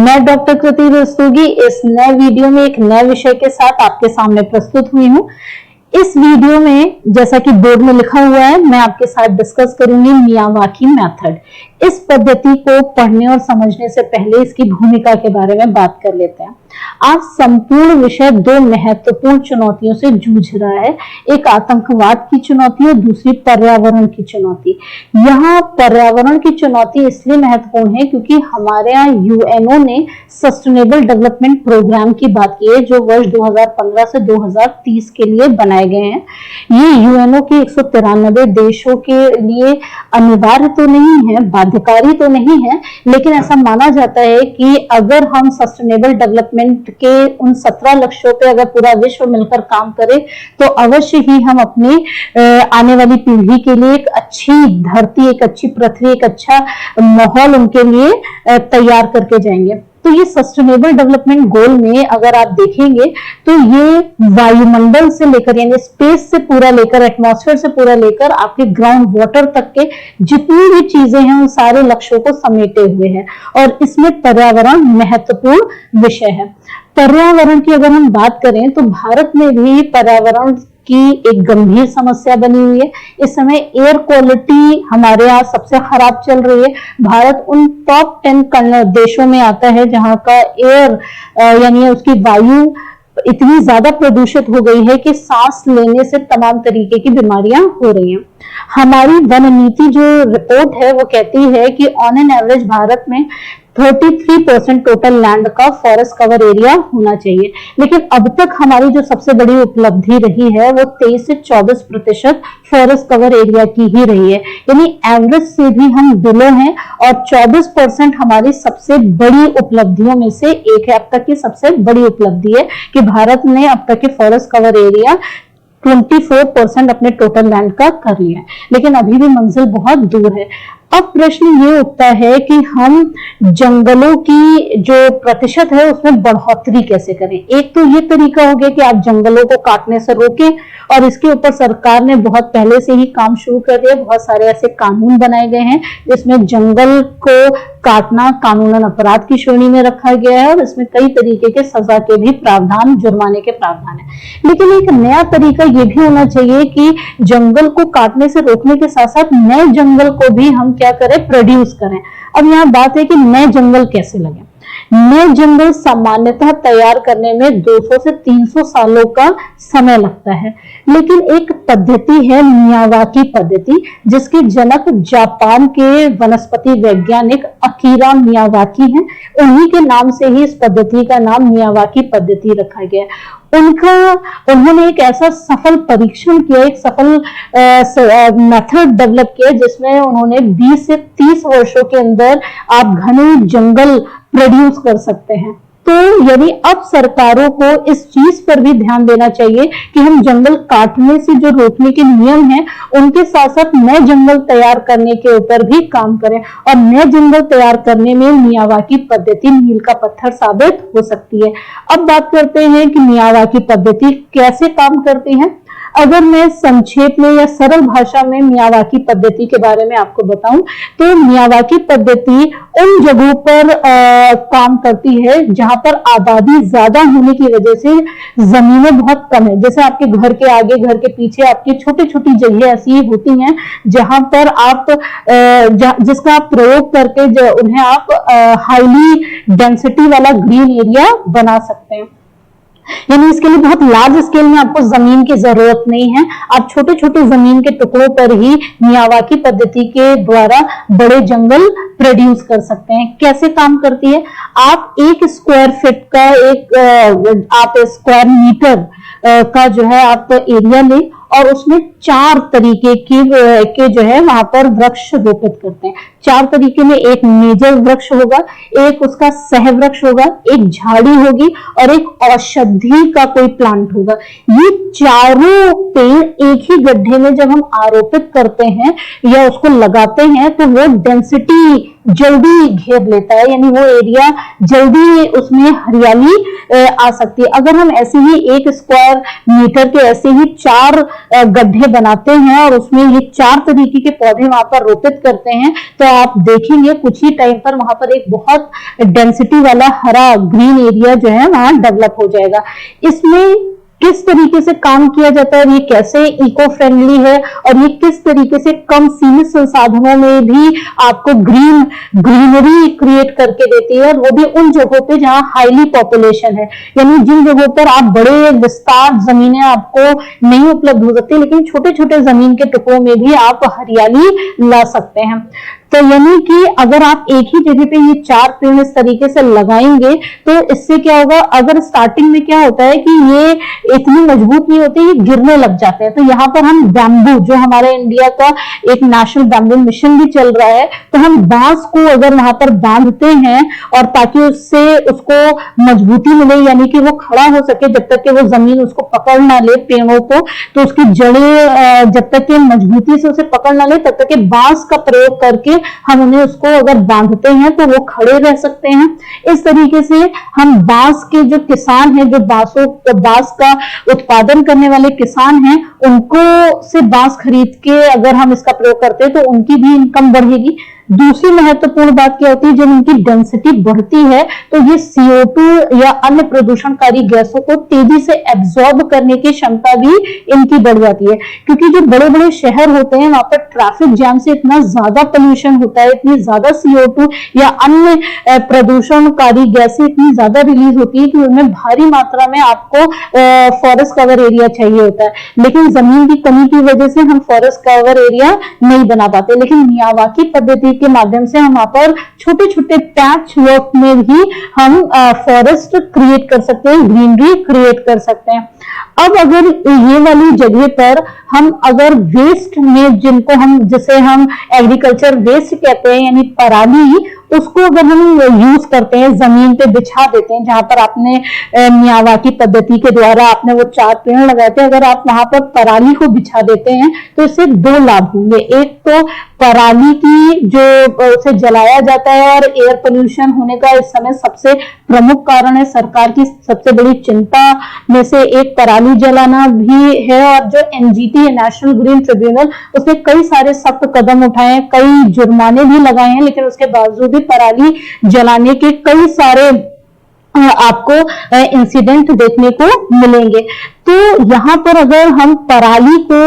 मैं डॉक्टर कृति रस्तोगी इस नए वीडियो में एक नए विषय के साथ आपके सामने प्रस्तुत हुई हूँ। इस वीडियो में जैसा कि बोर्ड में लिखा हुआ है, मैं आपके साथ डिस्कस करूंगी मियावाकी मेथड। इस पद्धति को पढ़ने और समझने से पहले इसकी भूमिका के बारे में बात कर लेते हैं। आज संपूर्ण विषय दो महत्वपूर्ण चुनौतियों से जूझ रहा है, एक आतंकवाद की चुनौती और दूसरी पर्यावरण की चुनौती। यहाँ पर्यावरण की चुनौती इसलिए महत्वपूर्ण है क्योंकि हमारे यहाँ यूएनओ ने सस्टेनेबल डेवलपमेंट प्रोग्राम की बात की है, जो वर्ष 2015 से 2030 के लिए बनाए गए हैं। ये यूएनओ के 193 देशों के लिए अनिवार्य तो नहीं है, बाध्यकारी तो नहीं है, लेकिन ऐसा माना जाता है कि अगर हम सस्टेनेबल डेवलपमेंट के उन 17 लक्ष्यों पे अगर पूरा विश्व मिलकर काम करे तो अवश्य ही हम अपनी आने वाली पीढ़ी के लिए एक अच्छी धरती, एक अच्छी पृथ्वी, एक अच्छा माहौल उनके लिए तैयार करके जाएंगे। तो ये सस्टेनेबल डेवलपमेंट गोल में अगर आप देखेंगे तो ये वायुमंडल से लेकर यानी स्पेस से पूरा लेकर, एटमॉस्फेयर से पूरा लेकर आपके ग्राउंड वाटर तक के जितनी भी चीजें हैं उन सारे लक्ष्यों को समेटे हुए हैं और इसमें पर्यावरण महत्वपूर्ण विषय है। पर्यावरण की अगर हम बात करें तो भारत में भी पर्यावरण की एक गंभीर समस्या बनी हुई है। इस समय एयर क्वालिटी हमारे यहाँ सबसे खराब चल रही है। भारत उन टॉप 10 देशों में आता है जहां का एयर यानी उसकी वायु इतनी ज्यादा प्रदूषित हो गई है कि सांस लेने से तमाम तरीके की बीमारियां हो रही हैं। हमारी वन नीति जो रिपोर्ट है वो कहती है कि ऑन एन एवरेज भारत में 33% टोटल लैंड का फॉरेस्ट कवर एरिया होना चाहिए, लेकिन अब तक हमारी जो सबसे बड़ी उपलब्धि रही है वो 23 से 24% फॉरेस्ट कवर एरिया की ही रही है। यानी एवरेज से भी हम बिलो हैं और 24% हमारी सबसे बड़ी उपलब्धियों में से एक है। अब तक की सबसे बड़ी उपलब्धि है कि भारत ने अब तक के फॉरेस्ट कवर एरिया 24% अपने टोटल लैंड का कर लिया है, लेकिन अभी भी मंजिल बहुत दूर है। अब प्रश्न ये उठता है कि हम जंगलों की जो प्रतिशत है उसमें बढ़ोतरी कैसे करें। एक तो ये तरीका हो गया कि आप जंगलों को काटने से रोकें और इसके ऊपर सरकार ने बहुत पहले से ही काम शुरू कर दिया। बहुत सारे ऐसे कानून बनाए गए हैं जिसमें जंगल को काटना कानूनन अपराध की श्रेणी में रखा गया है और इसमें कई तरीके के सजा के भी प्रावधान, जुर्माने के प्रावधान है। लेकिन एक नया तरीका ये भी होना चाहिए कि जंगल को काटने से रोकने के साथ साथ नए जंगल को भी हम क्या करें, प्रोड्यूस करें। अब यहाँ बात है कि नए जंगल कैसे लगे। नए जंगल सामान्यतः तैयार करने में 200 से 300 सालों का समय लगता है, लेकिन एक पद्धति है मियावाकी पद्धति, जिसके जनक जापान के वनस्पति वैज्ञानिक अकीरा मियावाकी हैं। उन्हीं के नाम से ही इस पद्धति का नाम मियावाकी पद्धति रखा गया है। उन्होंने एक ऐसा सफल परीक्षण किया, एक सफल मेथड डेवलप किया जिसमें उन्होंने 20 से 30 वर्षों के अंदर आप घने जंगल प्रोड्यूस कर सकते हैं। तो यदि अब सरकारों को इस चीज पर भी ध्यान देना चाहिए कि हम जंगल काटने से जो रोकने के नियम हैं उनके साथ साथ नए जंगल तैयार करने के ऊपर भी काम करें, और नए जंगल तैयार करने में मियावाकी पद्धति मील का पत्थर साबित हो सकती है। अब बात करते हैं कि मियावाकी पद्धति कैसे काम करती है। अगर मैं संक्षेप में या सरल भाषा में मियावाकी पद्धति के बारे में आपको बताऊं तो मियावाकी पद्धति उन जगहों पर काम करती है जहां पर आबादी ज्यादा होने की वजह से जमीनें बहुत कम है। जैसे आपके घर के आगे, घर के पीछे आपकी छोटी छोटी जगह ऐसी होती हैं जहां पर आप जिसका आप प्रयोग करके उन्हें आप हाईली डेंसिटी वाला ग्रीन एरिया बना सकते हैं। यानी इसके लिए बहुत लार्ज स्केल में आपको जमीन की जरूरत नहीं है, आप छोटे छोटे जमीन के टुकड़ों पर ही मियावाकी पद्धति के द्वारा बड़े जंगल प्रोड्यूस कर सकते हैं। कैसे काम करती है, आप 1 स्क्वायर फीट का आप स्क्वायर मीटर का जो है आप एरिया लें और उसमें 4 तरीके के जो है वहां पर वृक्ष रोपित करते हैं। 4 तरीके में एक मेजर वृक्ष होगा, एक उसका सह वृक्ष होगा, एक झाड़ी होगी और एक औषधि का कोई प्लांट होगा। ये चारों पेड़ एक ही गड्ढे में जब हम आरोपित करते हैं या उसको लगाते हैं तो वो डेंसिटी जल्दी घेर लेता है, यानी वो एरिया जल्दी उसमें हरियाली आ सकती है। अगर हम ऐसे ही 1 स्क्वायर मीटर के ऐसे ही 4 गड्ढे बनाते हैं और उसमें ये 4 तरीके के पौधे वहां पर रोपित करते हैं, तो आप देखेंगे कुछ ही टाइम पर वहां पर एक बहुत डेंसिटी वाला हरा ग्रीन एरिया जो है वहां डेवलप हो जाएगा। इसमें किस तरीके से काम किया जाता है, ये कैसे इको फ्रेंडली है और ये किस तरीके से कम सीमित संसाधनों में भी आपको ग्रीनरी क्रिएट करके देती है, और वो भी उन जगहों पे जहां हाईली पॉपुलेशन है, यानी जिन जगहों पर आप बड़े विस्तार जमीनें आपको नहीं उपलब्ध हो सकती, लेकिन छोटे छोटे जमीन के टुकड़ों में भी आप हरियाली ला सकते हैं। तो यानी कि अगर आप एक ही जगह पे ये 4 पेड़ इस तरीके से लगाएंगे तो इससे क्या होगा, अगर स्टार्टिंग में क्या होता है कि ये इतनी मजबूत नहीं होते, ये गिरने लग जाते हैं। तो यहाँ पर हम बैम्बू, जो हमारे इंडिया का एक नेशनल बैम्बू मिशन भी चल रहा है, तो हम बांस को अगर वहां पर बांधते हैं और ताकि उससे उसको मजबूती मिले, यानी कि वो खड़ा हो सके जब तक कि वो जमीन उसको पकड़ ना ले पेड़ों को, तो उसकी जड़ें जब तक कि मजबूती से उसे पकड़ ना ले तब तक कि बांस का प्रयोग करके हम उन्हें उसको अगर बांधते हैं तो वो खड़े रह सकते हैं। इस तरीके से हम बांस के जो किसान हैं, जो बांस का उत्पादन करने वाले किसान हैं, उनको से बांस खरीद के अगर हम इसका प्रयोग करते हैं तो उनकी भी इनकम बढ़ेगी। दूसरी महत्वपूर्ण बात क्या होती है, जब उनकी डेंसिटी बढ़ती है तो ये CO2 या अन्य प्रदूषणकारी गैसों को तेजी से एब्जॉर्ब करने की क्षमता भी इनकी बढ़ जाती है, क्योंकि जो बड़े बड़े शहर होते हैं वहां पर ट्रैफिक जैम से इतना ज्यादा पोल्यूशन होता है, इतनी ज्यादा CO2 या अन्य प्रदूषणकारी गैसें इतनी ज्यादा रिलीज होती है कि उनमें भारी मात्रा में आपको फॉरेस्ट कवर एरिया चाहिए होता है, लेकिन जमीन की कमी की वजह से हम फॉरेस्ट कवर एरिया नहीं बना पाते। लेकिन मियावाकी पद्धति के माध्यम से हम वहां पर छोटे छोटे पैच वर्क में भी हम फॉरेस्ट क्रिएट कर सकते हैं, ग्रीनरी क्रिएट कर सकते हैं। अब अगर ये वाली जगह पर हम अगर वेस्ट में, जिसे हम एग्रीकल्चर वेस्ट कहते हैं, यानी पराली, उसको अगर हम यूज करते हैं, जमीन पे बिछा देते हैं, जहां पर आपने मियावाकी पद्धति के द्वारा आपने वो 4 पेड़ लगाए थे, अगर आप वहां पर पराली को बिछा देते हैं तो इससे 2 लाभ होंगे। एक तो पराली की जो उसे जलाया जाता है और एयर पोल्यूशन होने का इस समय सबसे प्रमुख कारण है, सरकार की सबसे बड़ी चिंता में से एक पराली जलाना भी है, और जो NGT है, नेशनल ग्रीन ट्रिब्यूनल, उसने कई सारे सख्त कदम उठाए हैं, कई जुर्माने भी लगाए हैं, लेकिन उसके बावजूद भी पराली जलाने के कई सारे आपको इंसिडेंट देखने को मिलेंगे। तो यहाँ पर अगर हम पराली को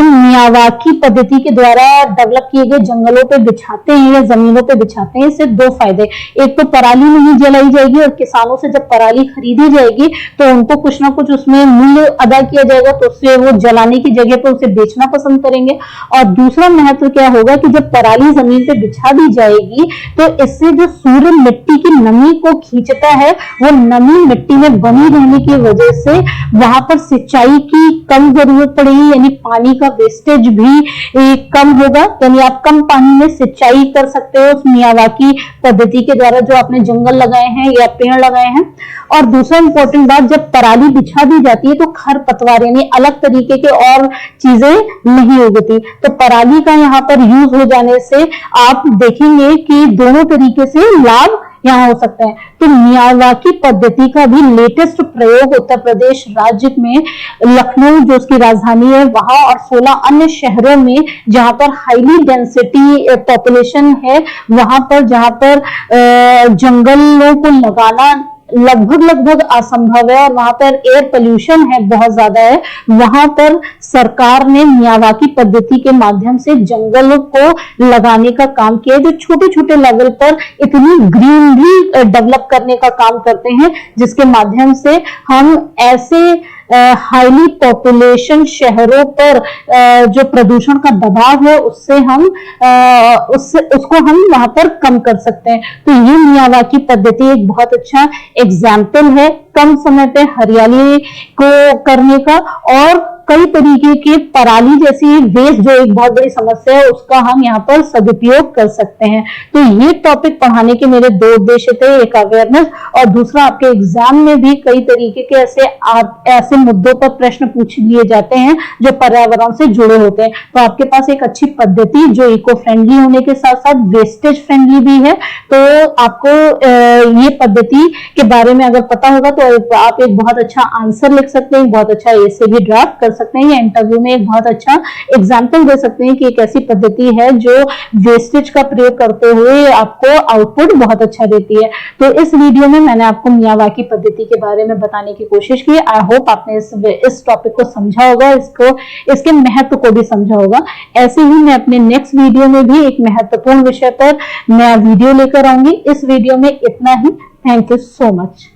इन मियावाकी पद्धति के द्वारा डेवलप किए गए जंगलों पे बिछाते हैं या जमीनों पे बिछाते हैं, इससे 2 फायदे। एक तो पराली नहीं जलाई जाएगी और किसानों से जब पराली खरीदी जाएगी तो उनको कुछ ना कुछ उसमें मूल्य अदा किया जाएगा, तो उससे वो जलाने की जगह पर उसे बेचना पसंद करेंगे। और दूसरा महत्व क्या होगा कि जब पराली जमीन पे बिछा दी जाएगी तो इससे जो सूर्य मिट्टी की नमी को खींचता है, वो नमी मिट्टी में बनी रहने की वजह से वहां पर सिंचाई की कम जरूरत पड़ेगी, यानी पानी का वेस्टेज भी कम होगा, यानी आप कम पानी में सिंचाई कर सकते हो उस मियावाकी पद्धति के द्वारा जो आपने जंगल लगाए हैं या पेड़ लगाए हैं। और दूसरा इंपॉर्टेंट बात, जब पराली बिछा दी जाती है तो खरपतवार यानी अलग तरीके के और चीजें नहीं उगती, तो पराली का यहाँ पर यूज हो जाने से आप देखेंगे कि दोनों तरीके से लाभ यहाँ हो सकते हैं। तो मियावाकी पद्धति का भी लेटेस्ट प्रयोग उत्तर प्रदेश राज्य में लखनऊ जो उसकी राजधानी है वहां और 16 अन्य शहरों में जहां पर हाईली डेंसिटी पॉपुलेशन है, वहां पर जहां पर जंगलों को लगाना लगभग असंभव है और वहां पर एयर पोल्यूशन है बहुत ज्यादा है, वहां पर सरकार ने मियावाकी पद्धति के माध्यम से जंगलों को लगाने का काम किया, जो छोटे छोटे लेवल पर इतनी ग्रीनरी डेवलप करने का काम करते हैं, जिसके माध्यम से हम ऐसे हाईली पॉपुलेशन शहरों पर जो प्रदूषण का दबाव है उससे हम उसको हम वहां पर कम कर सकते हैं। तो ये मियावाकी पद्धति एक बहुत अच्छा एग्जाम्पल है कम समय पे हरियाली को करने का और कई तरीके के पराली जैसी वेस्ट जो एक बहुत बड़ी समस्या है उसका हम यहाँ पर सदुपयोग कर सकते हैं। तो ये टॉपिक पढ़ाने के मेरे दो उद्देश्य थे, एक अवेयरनेस और दूसरा आपके एग्जाम में भी कई तरीके के ऐसे मुद्दों पर प्रश्न पूछ लिए जाते हैं जो पर्यावरण से जुड़े होते हैं। तो आपके पास एक अच्छी पद्धति जो इको फ्रेंडली होने के साथ साथ वेस्टेज फ्रेंडली भी है, तो आपको ये पद्धति के बारे में अगर पता होगा तो आप एक बहुत अच्छा आंसर लिख सकते हैं, बहुत अच्छा ऐसे भी ड्राफ्ट कर सकते हैं या इंटरव्यू में एक बहुत अच्छा एग्जाम्पल दे सकते हैं कि एक ऐसी पद्धति है जो वेस्टेज का प्रयोग करते हुए आपको आउटपुट बहुत अच्छा देती है। तो इस वीडियो में मैंने आपको मियावाकी पद्धति के बारे में बताने की कोशिश की। आई होप आपने इस टॉपिक को समझा होगा, इसके महत्व को भी समझा होगा। ऐसे ही मैं अपने नेक्स्ट वीडियो में भी एक महत्वपूर्ण विषय पर नया वीडियो लेकर आऊंगी। इस वीडियो में इतना ही। Thank you so much.